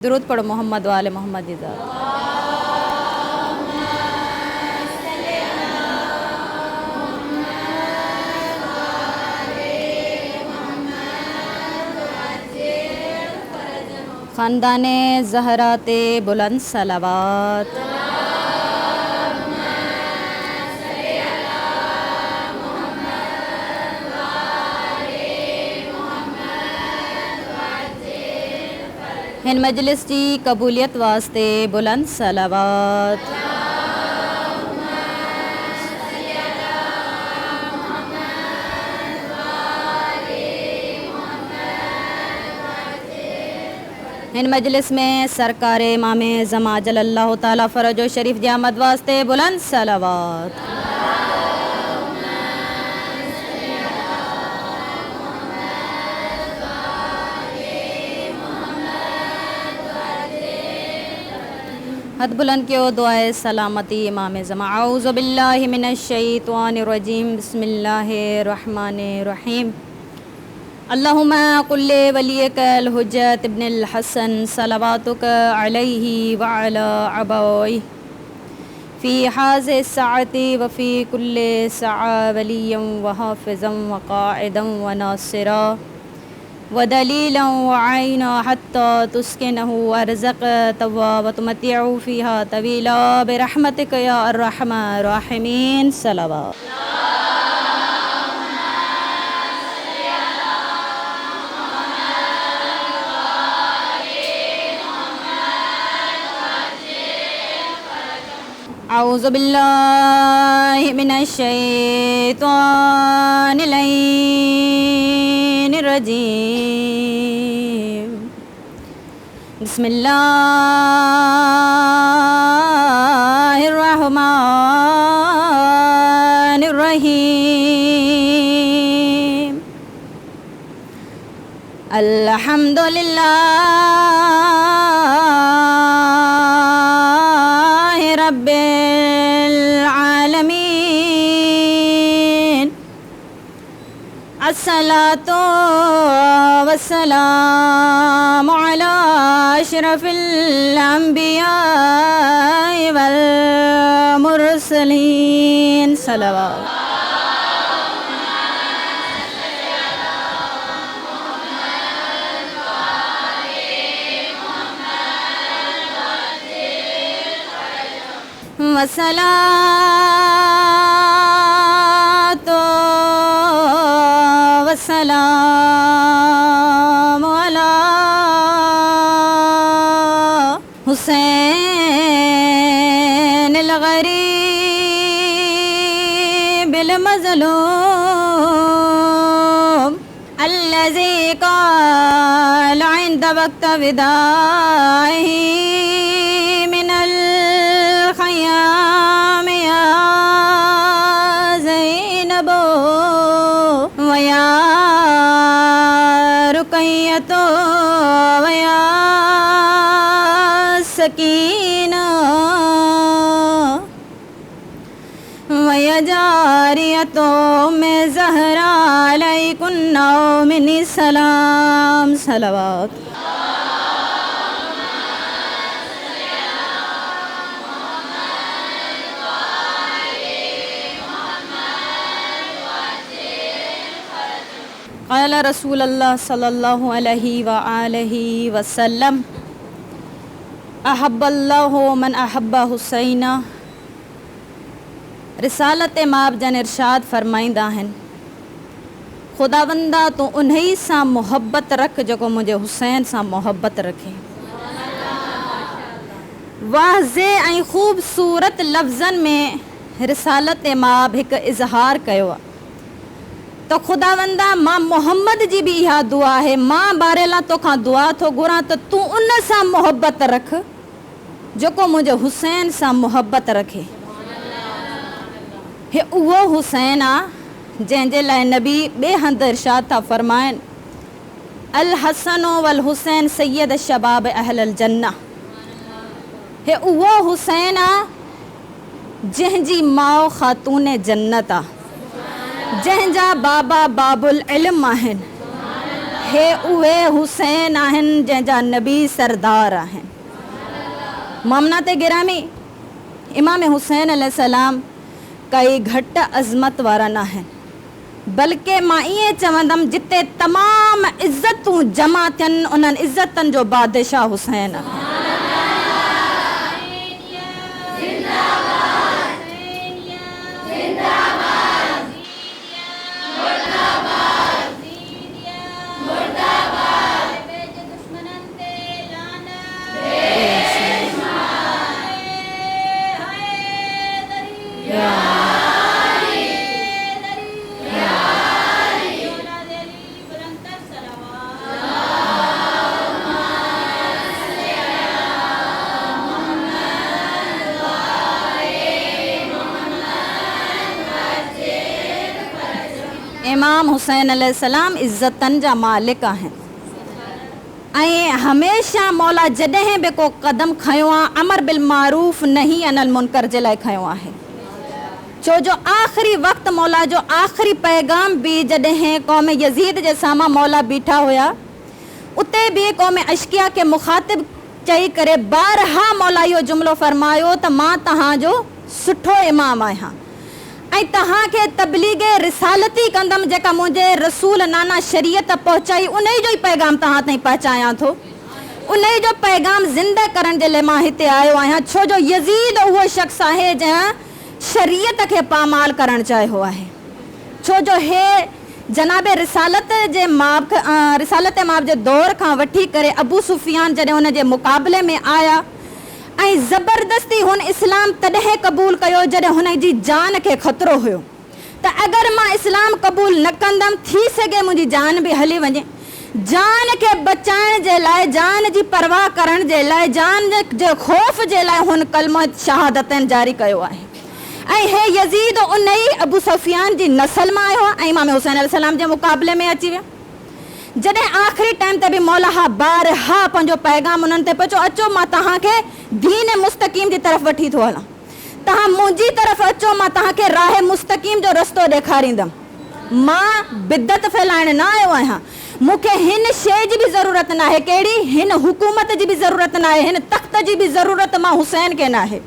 दुरूद पढ़ो मोहम्मद वाले मोहम्मद की ज़ात। ख़ानदाने ज़हराते बुलंद सलावत। हिन मजलिस की कबूलियत वास्ते बुलंद सलावत। हिन मजलिस में सरकार इमाम ज़मा जल्लल्लाहु ताला फ़रजो शरीफ जी आमद वास्ते बुलंद सलावत। हद बुलंद क्यों दुआए सलामती इमाम ज़मा। औज़ु बिल्लाहि मिनश शैतानिर रजीम। बिस्मिल्लाहिर रहमानिर रहीम। अल्लाहुम्मा कुल्ले वलियकल हुज्जत इब्नुल हसन सलवातुक अलैहि व अला अबवैहि फ़ी हाज़िहि सअती व फ़ी कुल्ली सअ वलिय्यन व हाफ़िज़न व क़ाइदन व नासिरा व दलीलन व आइना हत्ता तुस्किनहु अर्ज़क़तहु व तुमत्तिअहु फ़ीहा तवीला बिरहमतिक या अर्रहमानिर राहिमीन। सलावत। औज़ु बिल्लाहि मिनश शैतानिर रजीम। बिस्मिल्लाहिर रहमानिर रहीम। अल्हम्दुलिल्लाहि रब्बिल आलमीन। अस्सलातु वस्सलामु अला अशरफिल अंबिया वल मुरसलीन। सलावत। वस्सलातु वस्सलामु अला हुसैनिल गरीबिल मज़लूम अल्लज़ी क़ाल इंद वक्त विदाइही मिनल ख़याम या ज़ैनबो व या रुक़य्यतो व या सकीना व या जारियतो में ज़हरा अलैकुन्ना मिन्नी सलाम। सलावत। क़ाल रसूलुल्लाह सल्लल्लाहु अलैहि व आलिहि वसल्लम अहब्बल्लाहु मन अहब्बा हुसैना। रिसालत माब जन इरशाद फरमाईंदा आहिनि, ख़ुदावंदा तूं उन्ही सां मोहब्बत रख जेको मुंहिंजे हुसैन सां मोहब्बत रखे। वाज़े ऐं ख़ूबसूरत लफ़्ज़नि में रिसालत माब हिकु इज़हार कयो आहे तो ख़ुदावंदा मां मोहम्मद जी भी इहा दुआ है, मां बारेला तोखां दुआ थो घुरां त तूं उन सां मोहब्बत रख जेको मुंहिंजे हुसैन सां मोहब्बत रखे। हे उहो हुसैन आहे जंहिंजे लाइ नबी ॿिए हंधि इरशाद था फरमाइनि, अल हसनो वल हुसैन सैयद शबाब अहलल जन्ना। हे उहो हुसैन आहे जंहिंजी माउ ख़ातून जन्नत आहे, जंहिंजा बाबा बाबुल इल्म आहिनि। हे उहे हुसैन आहिनि जंहिंजा नबी सरदार आहिनि। मोमनात गिरामी, इमाम हुसैन अलैहिस्सलाम काई घटि अज़मत वारा न आहिनि, बल्कि मां ईअं चवंदमि जिते तमामु इज़तूं जमा थियनि उन्हनि इज़तनि जो बादशाह हुसैन आहे। इमाम हुसैन अलैहिस्सलाम इज़्ज़तनि जा मालिक आहिनि ऐं हमेशह मौला जॾहिं बि को क़दम खयो आहे अमर बिल मारूफ़ नही अनिल मुनकर जे लाइ खयो आहे। छो जो आख़िरी वक़्तु मौला जो आख़िरी पैगाम बि जॾहिं क़ौम यज़ीद जे साम्हूं मौला बीठा हुया, उते बि क़ौम अशकिया खे मुख़ातिब चई करे बारहा मौला इहो जुमिलो फ़रमायो त मां तव्हांजो सुठो इमाम आहियां ऐं तव्हांखे तबलीग रिसालती कंदमि जेका मुंहिंजे रसूल नाना शरीयत पहुचाई उन जो ई पैगाम तव्हां ताईं पहुचायां थो। उन जो पैगाम ज़िंदा करण जे लाइ मां हिते आयो आहियां। छो जो यज़ीद उहो शख़्स आहे जंहिं शरीयत खे पामाल करणु चाहियो आहे। छो जो हे जनाबे रिसालत जे माप जे दौर खां वठी करे अबू सुफियान जॾहिं हुन जे मुक़ाबले में आया ऐं ज़बरदस्ती हुन इस्लाम तॾहिं क़बूल कयो जॾहिं हुन जी जान खे ख़तरो हुयो त अगरि मां इस्लाम क़बूल न कंदमि थी सघे मुंहिंजी जान बि हली वञे। जान खे बचाइण जे लाइ, जान जी परवाह करण जे लाइ, जान जे ख़ौफ़ जे लाइ हुन कलमो शहादतनि जारी कयो आहे। ऐं हे यज़ीद उन ई अबू सुफियान जी नसल मां आयो आहे ऐं इमाम हुसैन अलैहिस्सलाम जे मुक़ाबले में अची वियो। जॾहिं आख़िरी टाइम ते बि मौला बारहा पंहिंजो पैगाम उन्हनि ते पहुचो, अचो मां तव्हांखे दीन मुस्तक़ीम जी तरफ़ वठी थो हलां, तव्हां मुंहिंजी तरफ़ अचो, मां तव्हांखे राह मुस्तक़ीम जो रस्तो ॾेखारींदमि। मां बिदत फैलाइण न आयो आहियां, मूंखे हिन शइ जी बि ज़रूरत न आहे, कहिड़ी हिन हुकूमत जी बि ज़रूरत न आहे, हिन तख़्त जी बि ज़रूरत मां हुसैन खे न आहे।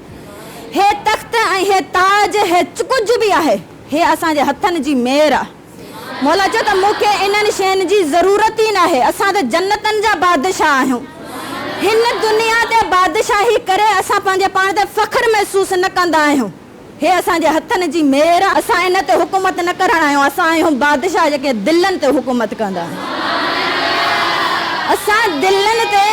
हे तख़्त ऐं हे ताज हे कुझु बि आहे, हे असांजे हथनि जी मेहर आहे। मौला चयो त मूंखे इन्हनि शयुनि जी ज़रूरत ई न आहे, असां त जन्नतनि जा बादशाह आहियूं। हिन दुनिया ते बादशाही करे असां पंहिंजे पाण ते फ़ख्रु महसूसु न कंदा आहियूं। हे असांजे हथनि जी मेहर, असां इन ते हुकूमत न करण आहियूं, असां आहियूं बादशाह जेके दिलनि ते हुकूमत कंदा आहियूं। असां दिलनि ते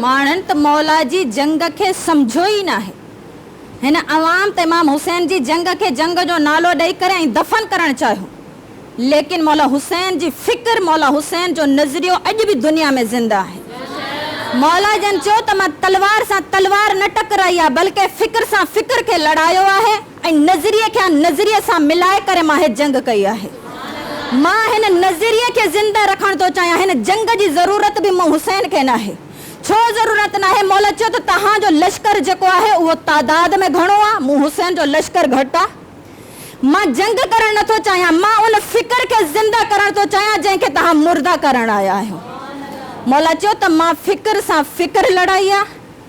माण्हुनि त मौला जी जंग खे सम्झो ई न आहे। हिन अवाम त इमाम हुसैन जी जंग खे जंग जो नालो ॾेई करे ऐं दफ़न करणु चाहियो, लेकिन मौला हुसैन जी फ़िक्र, मौला हुसैन जो नज़रियो अॼु बि दुनिया में ज़िंदा आहे। मौला जन चयो त मां तलवार सां तलवार न टकराई आहे, बल्कि फ़िक्र सां फ़िक्र खे लड़ायो आहे ऐं नज़रिए खे नज़रिए सां मिलाए करे मां हे जंग कई आहे। मां हिन नज़रिए खे ज़िंदा रखणु थो चाहियां। हिन जंग जी ज़रूरत बि मूं हुसैन खे न आहे। छो ज़रूरत न आहे? मौला चयो त तव्हांजो लश्कर जेको आहे उहो तादाद में घणो आहे, मूं हुसैन जो लश्कर घटि आहे। मां जंग करणु नथो चाहियां, मां उन फ़िक्र खे ज़िंदा करणु थो चाहियां जंहिंखे तव्हां मुर्दा करणु आया आहियो। मौला चयो त मां फ़िक्र सां फ़िक्र लड़ाई आहे,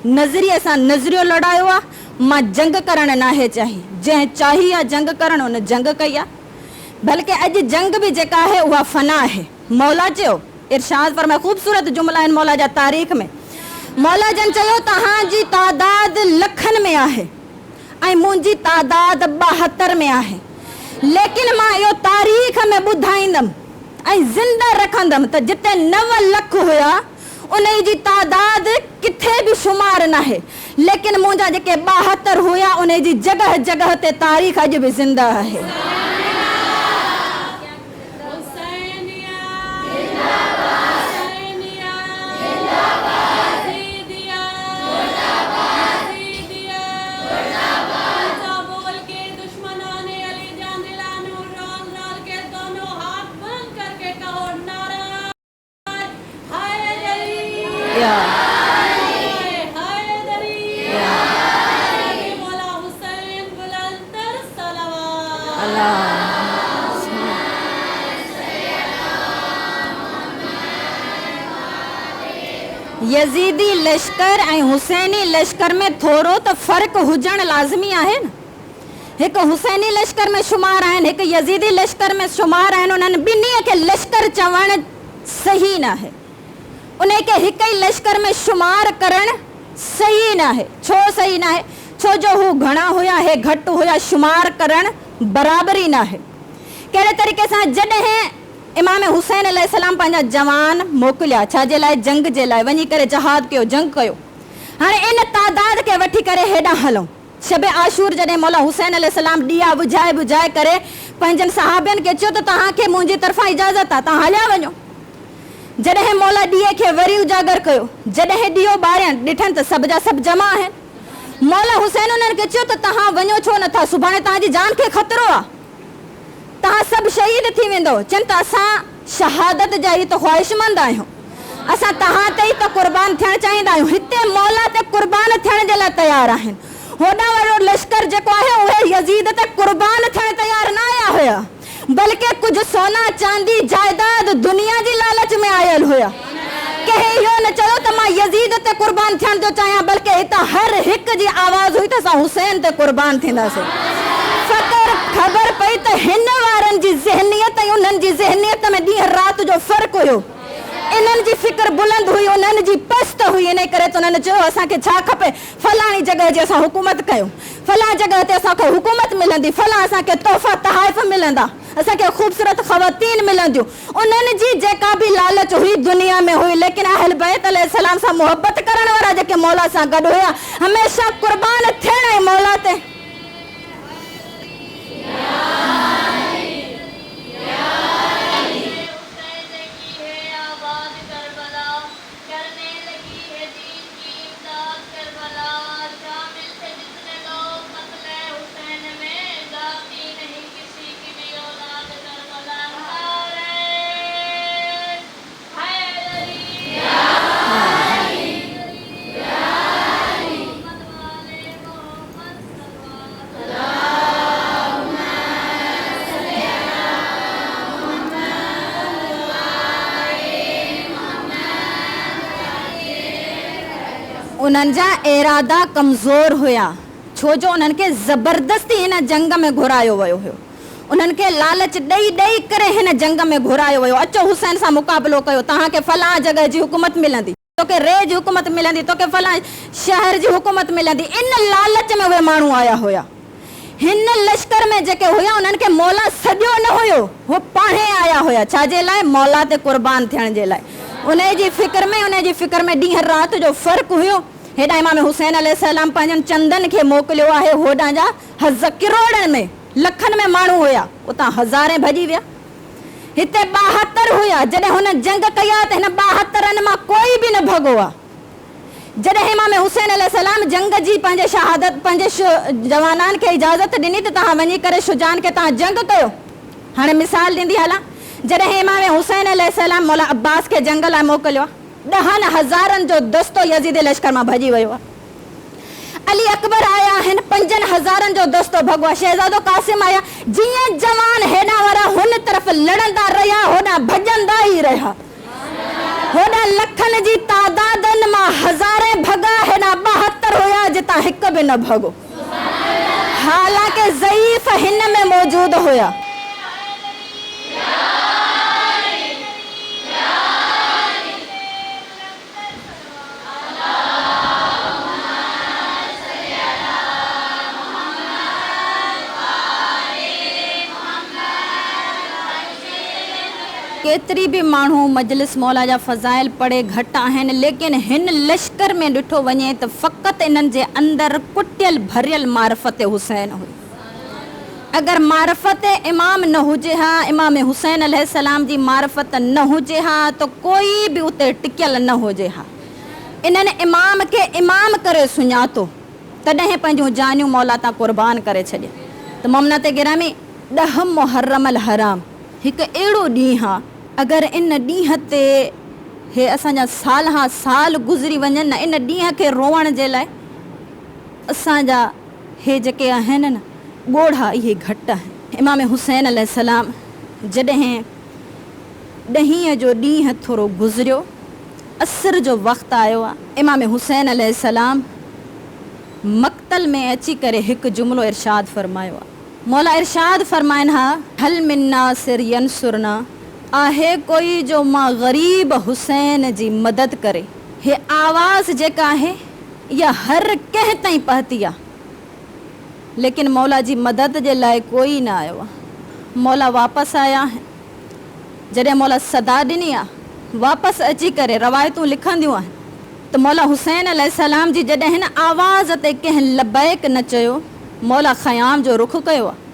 नज़रिए सां नज़रियो लड़ायो आहे। मां जंग करणु नाहे चाही, जंहिं चाही आहे जंग करणु उन जंग कई आहे। बल्कि अॼु जंग बि जेका आहे उहा फ़ना आहे। मौला चयो, इरशाद फरमाए, ख़ूबसूरत जुमिला आहिनि मौला जा तारीख़ में। मौला जन चयो तव्हांजी तादाद लखनि में आहे ऐं मुंहिंजी तादाद 72 में आहे, लेकिन मां इहो तारीख़ में ॿुधाईंदमि ऐं ज़िंदा रखंदमि त जिते 9 लख हुया उन जी तादाद किथे भी शुमार न है, लेकिन मुंहिंजा जेके 72 हुया उन जी जगह जगह ते तारीख़ अॼु भी ज़िंदा है। यजीदी लश्कर ऐं हुसैनी लश्कर में थोरो त फ़र्क़ हुजण लाज़मी आहे न। एक हुसैनी लश्कर में शुमार आहिनि, एक यजीदी लश्कर में शुमार आहिनि। उन्हनि ॿिन्ही खे लश्कर चवणु सही न आहे, उन खे हिक ई लश्कर में शुमार करणु सही न आहे। छो सही न आहे? छो जो हू घणा हुया, हे घटि हुया, शुमार करणु बराबरी न आहे। कहिड़े तरीक़े सां जॾहिं इमाम हुसैन अलैहिस्सलाम पंहिंजा जवान मोकिलिया छाजे लाइ? जंग जे लाइ, वञी करे जहाद कयो, जंग कयो। हाणे इन तादाद खे वठी करे हेॾां हलूं। शब आशूर जॾहिं मौला हुसैन अलैहिस्सलाम ॾीआ बुझाए बुझाए करे पंहिंजनि सहाबियुनि खे चयो त तव्हांखे मुंहिंजी तरफ़ां इजाज़त आहे, तव्हां हलिया वञो। जॾहिं मौला ॾीए खे वरी उजागर कयो, जॾहिं ॾीओ ॿारियनि, ॾिठनि त सभ जा सभु जमा आहिनि। मौला हुसैन उन्हनि खे चयो त तव्हां वञो छो नथा, सुभाणे तव्हांजी जान खे ख़तरो आहे, तव्हां सभु शहीद थी वेंदो। चवनि त असां शहादत जा ई त ख़्वाहिशमंद आहियूं, असां तव्हां ते ई त क़ुर्बान थियणु चाहींदा आहियूं। हिते मौला ते क़ुर्बान थियण जे लाइ तयारु आहिनि। होॾां वॾो लश्कर जेको आहे उहे यज़ीद ते क़ुर्बान थियण तयारु न आया हुया, बल्कि कुझु सोना चांदी जायदाद दुनिया जी लालच में आयल हुया। कंहिं इहो न चयो त मां यज़ीद ते क़ुर्बान थियण थो चाहियां, बल्कि हितां हर हिक जी आवाज़ हुई त असां हुसैन ते क़ुर्बान थींदासीं। फ़क़्र ख़बर पई त हिन वारनि जी ज़हनियत ऐं उन्हनि जी ज़हनियत में ॾींहं राति जो फ़र्क़ु हुयो। इन्हनि जी फ़िक्र बुलंद हुई, उन्हनि जी पस्त हुई। इन करे त उन्हनि चयो असांखे छा खपे, फलाणी जॻह जी असां हुकूमत कयूं, फलां जॻह ते असांखे हुकूमत मिलंदी, फलां असांखे तोहफ़ा तहाइफ़ मिलंदा, असांखे ख़ूबसूरत ख़वातीन मिलंदियूं। उन्हनि जी जेका बि लालच हुई दुनिया में हुई, लेकिन अहल बैत अलैहिस्सलाम सां मुहबत करण वारा जेके मौला सां गॾु हुया, हमेशह क़ुर्बान थियण ऐं मौला ते उन्हनि जा इरादा कमज़ोर हुया, छो जो उन्हनि खे ज़बरदस्ती हिन जंग में घुरायो वियो हुयो। उन्हनि खे लालच ॾेई ॾेई करे हिन जंग में घुरायो वियो। अचो हुसैन सां मुक़ाबिलो कयो, तव्हांखे फलां जॻह जी हुकूमत मिलंदी, तोखे रे जी हुकूमत मिलंदी, तोखे फलां शहर जी हुकूमत मिलंदी। इन लालच में उहे माण्हू आया हुया। हिन लश्कर में जेके हुया उन्हनि खे मौला सॼो न हुयो, उहे पाणे आया हुया। छाजे लाइ? मौला ते क़ुर्बान थियण जे लाइ। उन जी फ़िक्र में ॾींहं राति जो फ़र्क़ु हुयो। हेॾा इमाम हुसैन अलैहिस्सलाम पंहिंजनि चंदनि खे मोकिलियो आहे, होॾां जा किरोड़नि में लखनि में माण्हू हुया, उतां हज़ारे भॼी विया। हिते 72 हुया। जॾहिं हुन जंग कई आहे त हिन 72 मां कोई बि न भॻो आहे। जॾहिं इमाम हुसैन अलैहिस्सलाम जंग जी पंहिंजे शहादत पंहिंजे जवाननि खे इजाज़त ॾिनी त तव्हां वञी करे शुजान खे तव्हां जंग कयो। हाणे मिसाल ॾींदी हलां, जॾहिं इमाम हुसैन अलैहिस्सलाम मौला अब्बास खे जंग लाइ मोकिलियो आहे, 10,000 जो दस्तो यज़ीदी लश्कर मां भॼी वियो आहे। अली अकबर आया आहिनि, 5,000 जो दस्तो भॻो। शहज़ादो कासिम आया। जीअं जवान हेॾा वारा हुन तरफ़ लड़ंदा रहिया, होॾां भॼंदा ई रहिया। होॾां लखनि जी तादादनि मां हज़ारे भॻा, हेॾा 72 हुया जितां हिकु बि न भॻो। हालांकि ज़ईफ़ हिन में मौजूद हुया। केतरी भी माण्हू मजलिस मौला जा फ़ज़ाइल पढ़े घटि आहिनि, लेकिन हिन लश्कर में ॾिठो वञे त फ़क़ति इन्हनि जे अंदरि कुटियल भरियल मारिफ़त हुसैन हुई। अगरि मारिफ़त इमाम न हुजे हा, इमाम हुसैन अलैहिस्सलाम जी मारिफ़त न हुजे हा त कोई बि उते टिकियल न हुजे हा। इन्हनि इमाम खे इमाम करे सुञातो, तॾहिं पंहिंजूं जानियूं मौला तां क़ुर्बान करे छॾिया। त मोमिनत गिरामी, 10 मुहर्रम अल हराम हिकु अहिड़ो ॾींहुं आहे, अगरि इन ॾींहं ते हे असांजा साल गुज़री वञनि न, इन ॾींहं खे रोअण जे लाइ असांजा हे जेके आहिनि न ॻोढ़ा, इहे घटि आहिनि। इमाम हुसैन अलैहिस्सलाम जॾहिं 10 जो ॾींहुं थोरो गुज़रियो, असर जो वक़्तु आयो आहे, इमाम हुसैन अलैहिस्सलाम मक़तल में अची करे हिकु जुमिलो इरशाद फ़रमायो आहे। मौला इरशाद फ़रमाइनि हा, हल मिन नासिर यंसुरना, आहे कोई जो मां ग़रीब हुसैन जी मदद करे। हे आवाज़ जेका आहे इहा हर कंहिं ताईं पहुती आहे, लेकिन मौला जी मदद जे लाइ कोई न आयो आहे। मौला वापसि आया आहिनि, जॾहिं मौला सदा ॾिनी आहे, वापसि अची करे रवायतूं लिखंदियूं आहिनि त मौला हुसैन अलैहिस्सलाम जी जॾहिं हिन आवाज़ ते कंहिं लबैक न चयो, मौला ख़याम जो रुख़ कयो आहे।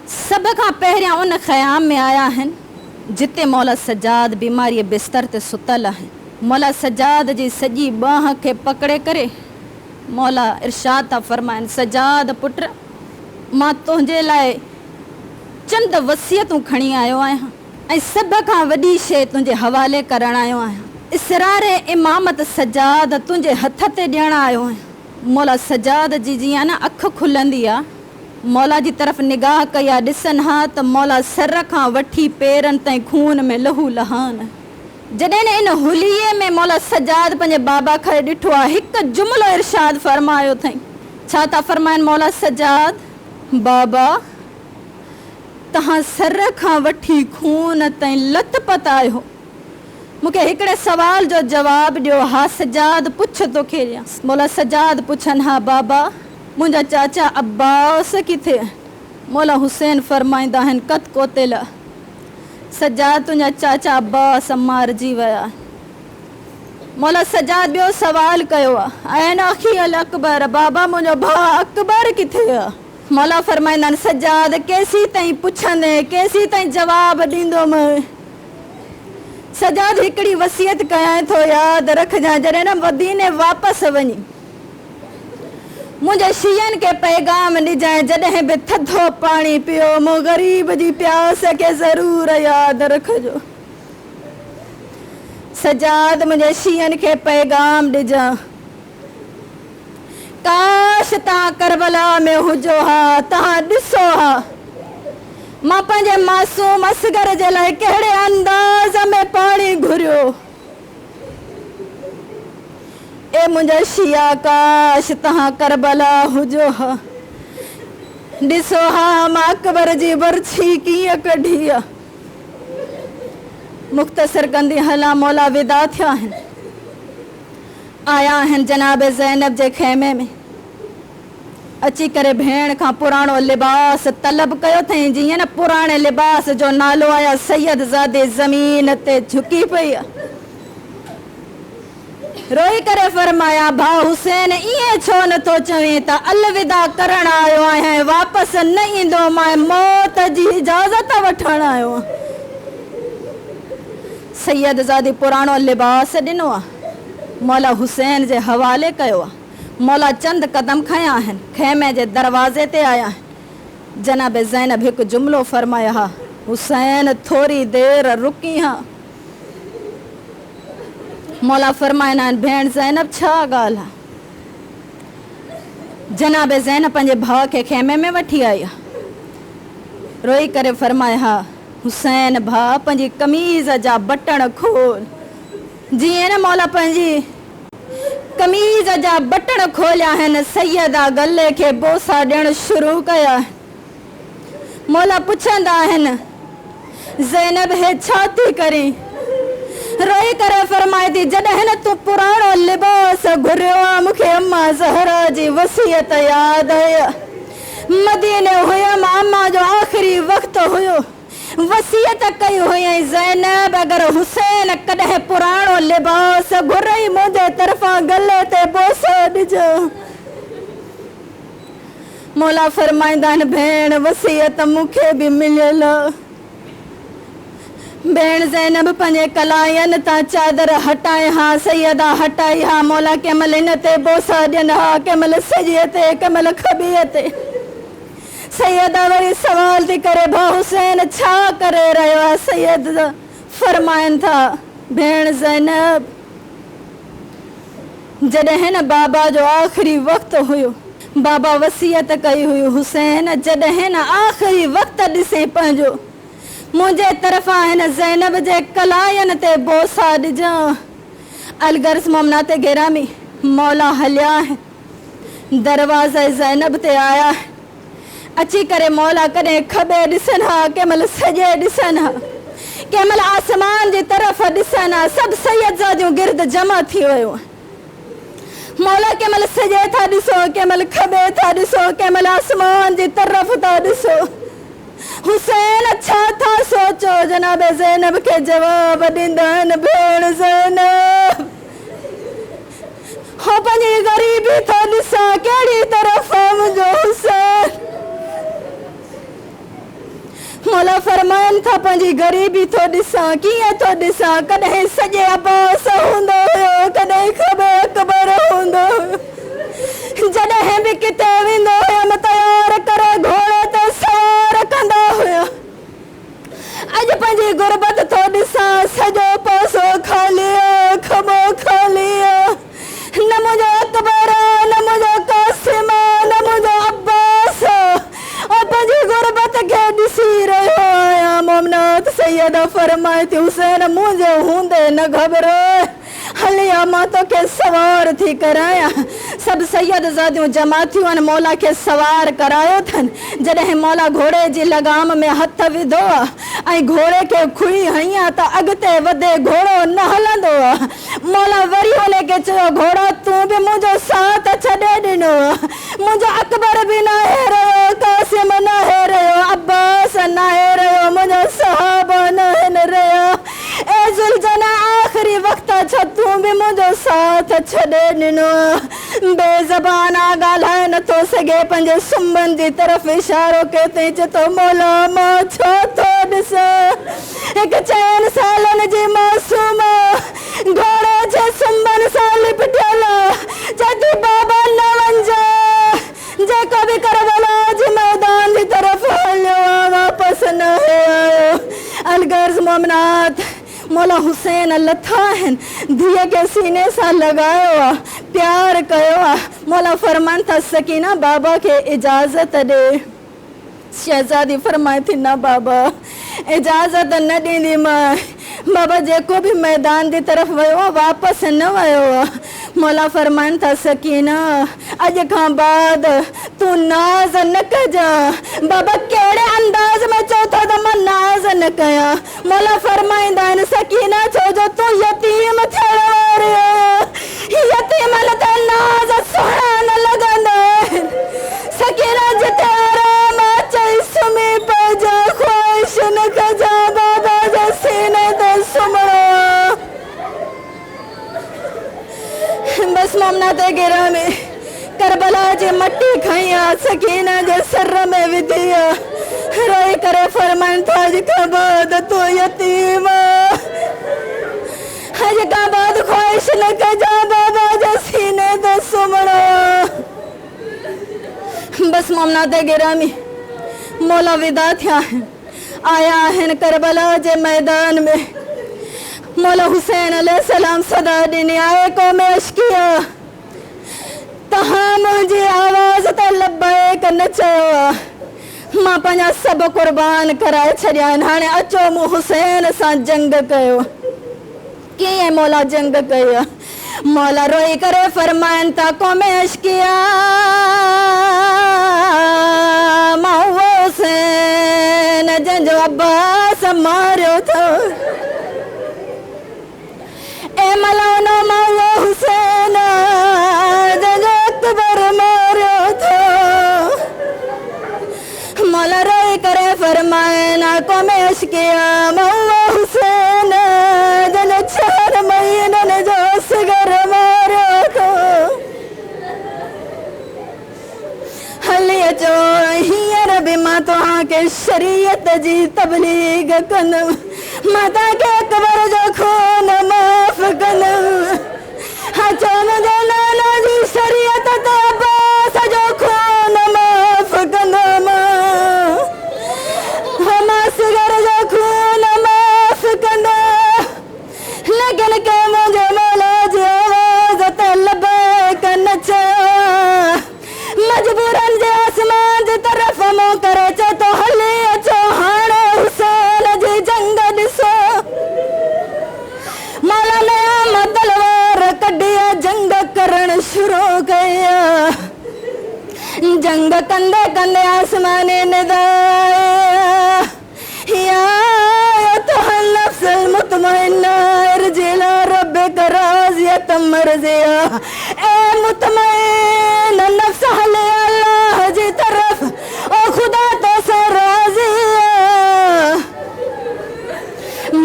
सभ खां पहिरियां उन ख़याम में आया आहिनि जिते मौला सजाद बीमारीअ बिस्तर ते सुतल आहिनि। मौला सजाद जी सॼी ॿांह खे पकड़े करे मौला इरशाद था फ़रमाइनि, सजाद पुट, मां तुंहिंजे लाइ चंद वसियतूं खणी आयो आहियां ऐं सभ खां वॾी शइ तुंहिंजे हवाले करण आयो आहियां। इसरारे इमामत सजाद तुंहिंजे हथ ते ॾियणु आयो आहियां। मौला सजाद जी जीअं न अखि खुलंदी आहे, मौला जी तरफ़ निगाह कई आहे, ॾिसनि हा त मौला सर खां वठी पेरनि ताईं खून में लहू लहान। जॾहिं न इन हुलीअ में मौला सजाद पंहिंजे बाबा खे ॾिठो आहे, हिकु जुमिलो इरशाद फ़रमायो अथई। छा था फ़रमाइनि मौला सजाद, बाबा तव्हां सर खां वठी खून ताईं लथपथ आहियो, मूंखे हिकिड़े सवाल जो जवाबु ॾियो। हा सजाद, पुछ तोखे ॾियां। मौला सजाद पुछनि, हा बाबा मुंहिंजा चाचा अब्बास किथे? मौला हुसैन फ़रमाईंदा आहिनि, कत कोतेला। सजाद, तुंहिंजा चाचा अब्बास मारिजी विया। मौला सजाद ॿियो सवाल कयो आहे, ऐन अखी अल अकबर, बाबा मुंहिंजो भाउ अकबर किथे आहे? मौला फ़रमाईंदा आहिनि, सजाद केसीं ताईं पुछंदे, केसीं ताईं जवाबु ॾींदुमि। सजाद हिकिड़ी वसियत कयां थो, यादि रखजांइ, जॾहिं न मदीने वापसि वञी मुंहिंजे शीयनि खे पैगाम ॾिजांइ, जॾहिं बि थधो पाणी पियो, मूं ग़रीब जी प्यास खे ज़रूरु यादि रखजो। सजाद मुंहिंजे शीयनि खे पैगाम ॾिजां, काश तव्हां करबला में हुजो हा, तव्हां ॾिसो हा मां पंहिंजे मासूम असगर जे लाइ कहिड़े अंदाज़ में पाणी घुरियो। ए मुंहिंजा शिया, काश तव्हां करबला हुजो हा, ॾिसो हा मां अकबर जी बरछी कीअं कढी आहे। मुख़्तसर कंदी हलां, मौला विदा थिया आहिनि, आया आहिनि जनाब ज़ैनब जे खेमे में। अची करे भेण खां पुराणो लिबास तलब कयो अथई, जीअं न पुराणे लिबास जो नालो आया, सैयद ज़ादे ज़मीन ते झुकी पई आहे। रोई करे फ़रमाया, भाउ हुसैन ईअं छो नथो चवीं त अलविदा करण आयो आहियां, वापसि न ईंदो, मां मौत जी इजाज़त वठण आयो आहियां। सैयद ज़ादी पुराणो लिबास ॾिनो आहे, मौला हुसैन जे हवाले कयो आहे। मौला चंद कदम खयां आहिनि, खेमे जे दरवाज़े ते आया आहिनि। जनाब ज़ैनब हिकु जुमिलो फ़रमाया हा, हुसैन थोरी देरि रुकी हा। मौला फ़रमाईंदा आहिनि, भेण ज़ैनब छा ॻाल्हि आहे? जनाब ज़ैनब पंहिंजे भाउ खे खेमे में वठी आई आहे। रोई करे फ़रमाया हा, हुसैन भाउ पंहिंजी कमीज़ जा बटण खोल। जीअं न मौला पंहिंजी कमीज़ जा बटण खोलिया आहिनि, सैयदा गले खे बोसा ॾियणु शुरू कया। मौला पुछंदा आहिनि, ज़ैनब हे छा थी करी? रोई करे फ़रमाए थी, जॾहिं न तूं पुराणो लिबास घुरियो आहे, मूंखे अम्मा ज़हरा जी वसियत यादि आई। मदीने हुयमि, अम्मा जो आख़िरी वक़्तु हुयो, वसीयत कई हुई ज़ैनब अगर हुसैन कॾहिं पुराणो लिबास घुरई मुंहिंजे तरफ़ां गले ते बोसो ॾिजो। मौला फरमाईंदा आहिनि भेण वसीयत मूंखे बि मिलियल। भेण ज़ैनब पंहिंजे कलायनि तां चादर हटाए हा, सैयदा हटाई हा। मौला कंहिं महिल हिन ते बोसा ॾियनि हा, कंहिं महिल सॼीअ ते, कंहिं महिल खॿीअ ते। सैयदा वरी सवाल थी करे भाउ हुसैन छा करे रहियो आहे? सैयद फरमाइनि था भेण ज़ैनब जॾहिं न बाबा जो आख़िरी वक़्तु हुयो, बाबा वसीयत कई हुई हुसैन जॾहिं न आख़िरी वक़्तु ॾिसे पंहिंजो मुंहिंजे तरफ़ां हिन ज़ैनब जे कलायनि ते बोसा ॾिजां। अलगर्ज़ मोमनात गिरामी मौला हलिया दरवाज़े ज़ैनब ते आया। अची करे मौला कॾहिं खॿे ॾिसनि हा, कंहिं महिल सॼे ॾिसनि हा, कंहिं महिल आसमान जी तरफ़ ॾिसनि हा। सभु सैयदा जूं गिर्द जमा थी वियूं। मौला कंहिं महिल सॼे था ॾिसो, कंहिं महिल खॿे था ॾिसो, कंहिं महिल आसमान जी तरफ़ था ॾिसो। हुसैन छा था सोचो? जनाब ज़ैनब खे जवाब ॾींदा आहिनि भेण ज़ैनब हो पंहिंजी ग़रीबी थो ॾिसां, कहिड़ी तरफ़ मुंहिंजो हुसैन। मौला फरमाइनि था पंहिंजी ग़रीबी थो ॾिसां, कीअं थो ॾिसां? कॾहिं सॼे अब्बास हूंदो हुयो, कॾहिं खॿे अकबर हूंदो हुयो। जॾहिं बि किथे वेंदो हुयमि तयार करे घोड़े ते सवार कंदा हुया। अॼु पंहिंजी गुरबत थो ॾिसां, सॼो पासो ख़ाली आहे, खॿो ख़ाली आहे। न मुंहिंजो अकबर, न मुंहिंजो कासिम, न मुंहिंजो अब्बास। और पंहिंजी गुरबत खे ॾिसी रहियो आहियां। मोमनात सैयदा फरमाए थी हुसैन मुंहिंजे हूंदे न घबराए, हलिया मां तोखे सवार थी करायां। सभु सैयद ज़ादियूं जमा थियूं आहिनि, मौला खे सवार करायो अथनि। जॾहिं मौला घोड़े जी लगाम में हथ विधो आहे ऐं घोड़े खे खुई हई आहे त अॻिते वधे घोड़ो न हलंदो आहे। मौला वरी हुनखे चयो घोड़ा तूं बि मुंहिंजो साथ छॾे ॾिनो आहे। मुंहिंजो अकबर बि न रहियो, कासिम न रहियो, अब्बास न रहियो, मुंहिंजो सहाबा न रहिया। ए ज़ुलजना आख़िरी वक़्त छा तूं बि मुंहिंजो साथ छॾे ॾिनो? बेज़बाना ॻाल्हाए नथो सघे, पंहिंजे सुम्बनि जी तरफ़ इशारो कयो तई, चए थो मौला मां छा थो ॾिसां? हिकु 4 सालनि जी मासूम घोड़े जे सुम्बनि सां लिपटियल, चए थी बाबा न वञ, जेको बि करबला जे मैदान जी तरफ़ हलियो वापसि न आयो। अलगर्ज़ मोमनात मौला हुसैन लथा आहिनि, धीअ खे सीने सां लॻायो आहे, प्यार कयो आहे। मौला फरमाइनि था सकीना बाबा खे इजाज़त ॾे। शहज़ादी फरमाए थी न बाबा इजाज़त न ॾींदी मां। बाबा जेको बि मैदान जी तरफ़ वियो आहे वापसि न वियो आहे। मौला फरमाइनि था सकीना अॼु खां बाद तूं नाज़ न कजां। बाबा कहिड़े अंदाज़ में चओ था त मां नाज़ न कयां? मौला फरमाईंदा आहिनि सकीना छो जो तूं यतीम थियण वारी आहीं। यतीमनि ते नाज़ सुहिणा न लॻंदा आहिनि। सकीना जिते आराम अचई सुम्ही पइजा, ख़्वाहिश न कजां बाबा जे सीने ते सुम्हणो। बस मोमनात गिरामी करबला जी मट्टी खई आहे, सकीना जे सर में विधी आहे। रोई करे फरमाइनि था अॼु खां बाद तूं यतीम, अॼु खां बाद ख़्वाहिश न कजां बाबा जे सीने ते सुम्हणो। बस मोमनात गिरामी मौला विदा थिया आहिनि, आया आहिनि करबला जे मैदान में। मौला हुसैन अलैहिस्सलाम सदा ॾिनी आहे क़ौम अश्किया तव्हां मुंहिंजी आवाज़ ते लब्बैक न चयो आहे। मां पंहिंजा सभु क़ुर्बान कराए छॾिया आहिनि। हाणे अचो मूं हुसैन सां जंग कयो। कीअं मौला जंग कई आहे? मौला रोई करे फरमाइनि था क़ौम अश्किया मां हुसैन जंहिंजो अब्बास मारियो अथव। ए मलानो मौला हुसैन जंहिंजो अकबर मारियो अथव। मौला रोई करे फरमाए ना को में अशकिया मौला हुसैन जन 4 महीने जो सगर मारो को हलिया जो हींअर बि मां तव्हां के शरीयत जी तबलीग कंदमि माता के अकबर जो खून माफ़ कंदमि हाँ चवण जो नाना जी शरीयत ते अब्बास जो खून माफ़ कंदमि मां असगर जो खून माफ़ कंदमि लेकिन के मुंहिंजे मौला जी आवाज़ ते लबैक नचा मजबूरन जे आसमान जी तरफ़ मुंहुं करे चए तो हली अचो हाणे हुसैन जी जंग ॾिसो मौला नया तलवार कढी जंग करण शुरू कई जंग कंदे कंदे आसमान निदाया या अय्युहन नफ्सुल मुतमइन्ना इरजी इला रब्बिका राज़ियतम मर्ज़िया ए मुतमइन नफ्स हले अल्लाह जी तरफ ओ खुदा तो से राज़ी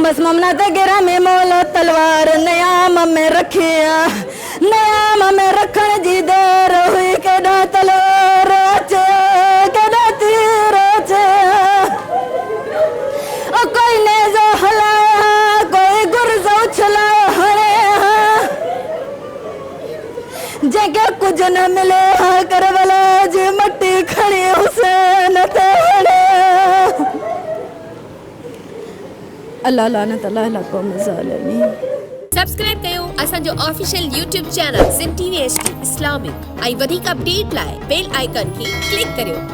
बस ममना ते गिरा में मौला तलवार नयाम में रखिया नयाम में रखण जी देर हुई केॾा तलवार अचे केॾा तीर अचे ओ कोई नेज़ो हलाया कोई गुर्ज़ उछलाया हणे जंहिंखे कुझु न मिले हा करबला जी मटी खणी हुसैन ते हणे अल्लाह लानत अल्लाह ला क़ौम ज़ालिमीन सब्सक्राइब कयो असांजो official YouTube channel Sindh TV HD Islamic ऐं वधीक अपडेट लाइ बेल आइकन खे क्लिक करियो।